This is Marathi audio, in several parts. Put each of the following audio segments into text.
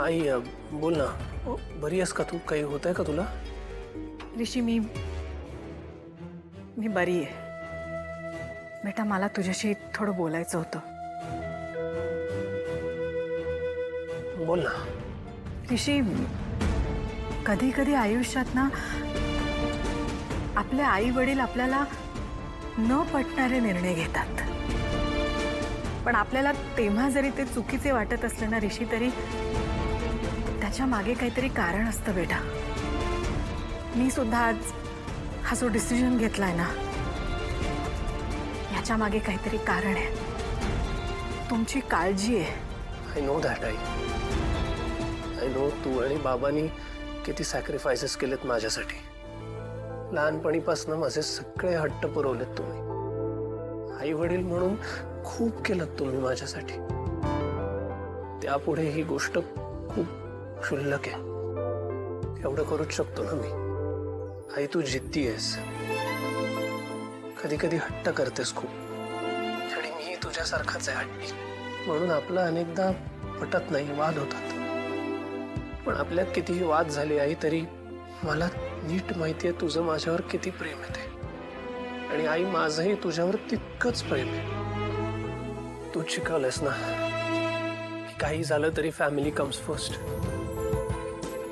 आई बोल ना, बरी आहेस का तू? काही होत आहे का तुला? ऋषी मी बरी आहे बेटा. मला तुझ्याशी थोडं बोलायचं होतं. बोल ना. ऋषी, कधी कधी आयुष्यात ना आपले आई वडील आपल्याला न पटणारे निर्णय घेतात, पण आपल्याला तेव्हा जरी ते चुकीचे वाटत असले ना ऋषी, तरी त्याच्या मागे काहीतरी कारण असतं बेटा. मी सुद्धा आज हा जो डिसिजन घेतलाय ना, याच्या मागे काहीतरी कारण आहे. तुमची काळजी आहे. आय नो दॅट आई. आय नो तू आणि बाबांनी किती सॅक्रिफायसेस केलेत माझ्यासाठी. लहानपणीपासून माझे सगळे हट्ट पुरवलेत तुम्ही. आई वडील म्हणून खूप केलं तुम्ही माझ्यासाठी. त्यापुढे ही गोष्ट खूप क्षुल्लक आहे. एवढं करूच शकतो ना मी. आई तू जिद्दी आहेस, कधी कधी हट्ट करतेस खूप, आणि मी तुझ्यासारखाच आहे हट्टी. म्हणून आपलं अनेकदा पटत नाही, वाद होतात. पण आपल्यात कितीही वाद झाले आई, तरी मला नीट माहिती आहे तुझं माझ्यावर किती प्रेम आहे ते. आणि आई माझंही तुझ्यावर तितकंच प्रेम आहे. तू शिकवलंस ना की काही झालं तरी फॅमिली कम्स फर्स्ट.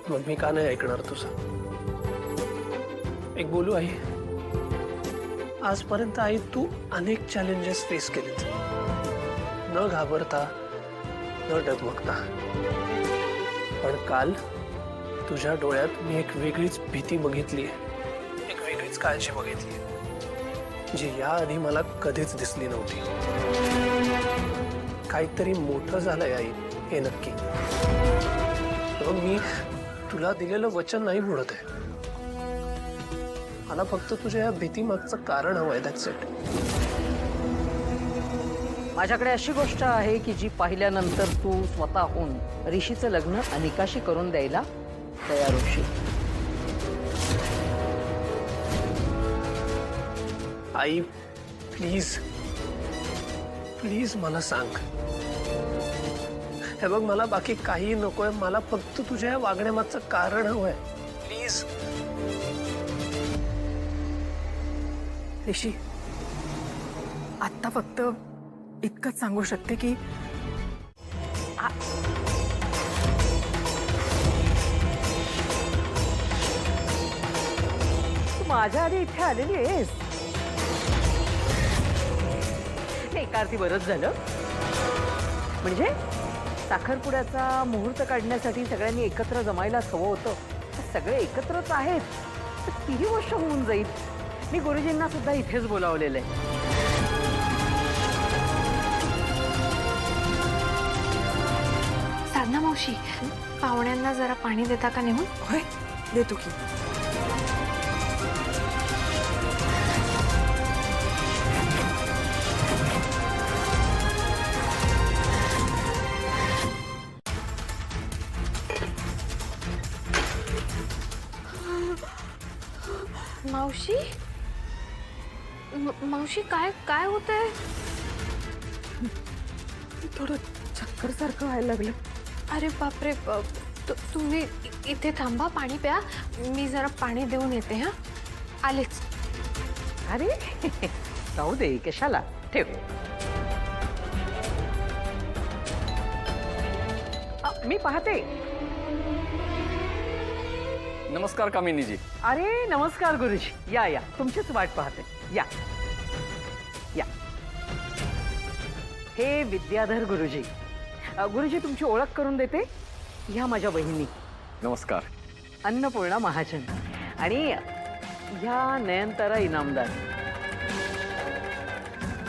मग मी का नाही ऐकणार तुझं? एक बोलू आई, आजपर्यंत आई तू अनेक चॅलेंजेस फेस केलेत, न घाबरता न डगमगता. पण काल तुझ्या डोळ्यात मी एक वेगळीच भीती बघितली आहे, एक वेगळीच काळजी बघितली आहे, जी याआधी मला कधीच दिसली नव्हती. काहीतरी मोठं झालंय आई, हे नक्की. मग मी तुला दिलेलं वचन नाही मोडत आहे. मला फक्त तुझ्या या भीतीमागचं कारण हवंय, दॅट्स इट. माझ्याकडे अशी गोष्ट आहे की जी पाहिल्यानंतर तू स्वतःहून ऋषीचं लग्न अनिकाशी करून द्यायला तयार होशील. आई प्लीज प्लीज मला सांग. हे बघ, मला बाकी काही नकोय. मला फक्त तुझ्या या वागण्यामागचं कारण हवंय, प्लीज. ऋषी, आत्ता फक्त इतकंच सांगू शकते की तू माझ्या आधी इथे आलेली आहेस. एका अर्थी बरंच झालं. म्हणजे साखरपुड्याचा मुहूर्त काढण्यासाठी सगळ्यांनी एकत्र जमायलाच हवं होतं. सगळे एकत्रच आहेत, तर तीही गोष्ट होऊन जाईल. मी गुरुजींना सुद्धा इथेच बोलावलेलं आहे. साधना मावशी, पाहुण्यांना जरा पाणी देता का नेहून? होय, देतो की. मावशी, मावशी काय काय होतंय? थोडं चक्कर सारखं व्हायला लागलं. अरे बापरे, तुम्ही इथे थांबा, पाणी प्या. मी जरा पाणी देऊन येते. हा, आलेच. अरे जाऊ दे, कशाला, ठेव. मी पाहते. नमस्कार कामिनीजी. अरे नमस्कार गुरुजी. या या, तुमचीच वाट पाहते. या या. हे विद्याधर गुरुजी. गुरुजी, तुमची ओळख करून देते. ह्या माझ्या बहिणी. नमस्कार. अन्नपूर्णा महाजन. आणि ह्या नयनतारा इनामदार,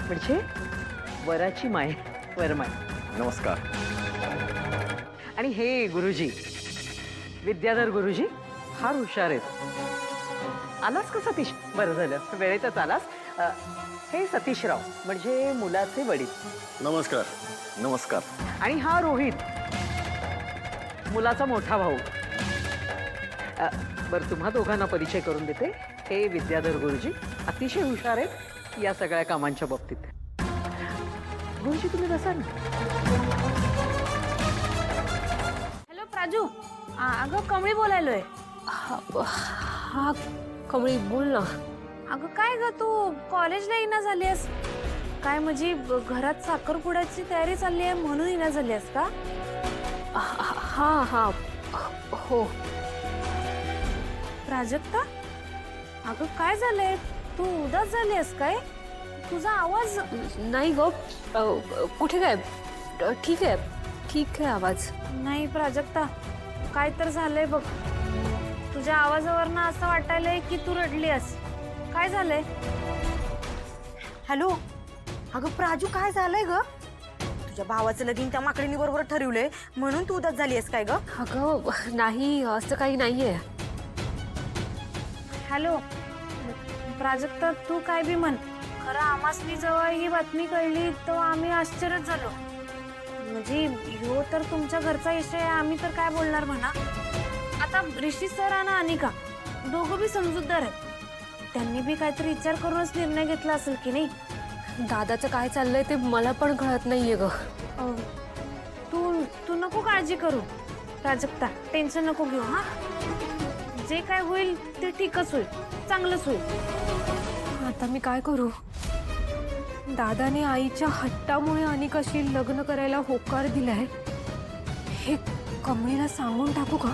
म्हणजे वराची माय, वरमाय. नमस्कार. आणि हे गुरुजी, विद्याधर गुरुजी, फार हुशार आहेत. आलास का सतीश? बरं झालं, वेळेतच आलास. हे सतीशराव, म्हणजे मुलाचे वडील. नमस्कार. नमस्कार. आणि हा रोहित, मुलाचा मोठा भाऊ. बरं, तुम्हा दोघांना परिचय करून देते. हे विद्याधर गुरुजी अतिशय हुशार आहेत या सगळ्या कामांच्या बाबतीत. गुरुजी तुम्ही बसा ना. हॅलो प्राजू, अगं कमळी बोलायलोय. हा कमळी बोल ना. अगं काय ग तू कॉलेजला येईना झालीस काय? म्हणजे घरात साखरपुड्याची तयारी चालली आहे म्हणून येईना झालीस का? हा हो. प्राजक्ता, अगं काय झालंय? तू उदास झालीस काय? तुझा आवाज नाही ग, कुठे काय? ठीक आहे आवाज. नाही प्राजक्ता, काय तर झालंय बघ. तुझ्या आवाजावरनं असं वाटायलंय की तू रडलीस. काय झालंय? हॅलो, अगं प्राजू काय झालंय ग? तुझ्या भावाचं लगीन त्या माकडीनी बरोबर ठरवलंय म्हणून तू उदास झाली आहेस काय ग? अगं नाही, असं काही नाहीये. हॅलो प्राजक्ता, तू काय बी म्हण, खरं आम्हासनी जेव्हा ही बातमी कळली तेव्हा आम्ही आश्चर्यच झालो. म्हणजे ह्यो तर तुमच्या घरचा विषय आहे, आम्ही तर काय बोलणार म्हणा. आता ऋषी सर आणि अनिका दोघं बी समजूतदार आहेत. त्यांनी बी काहीतरी विचार करूनच निर्णय घेतला असेल की नाही. दादाचं काय चाललंय ते मला पण कळत नाहीये ग. तू नको काळजी करू प्राजक्ता, टेन्शन नको घेऊ. हा, जे काय होईल ते ठीकच होईल, चांगलंच होईल. आता मी काय करू? दादाने आईच्या हट्टामुळे अनिकाशी लग्न करायला होकार दिलाय. हे कमळीला सांगून टाकू का?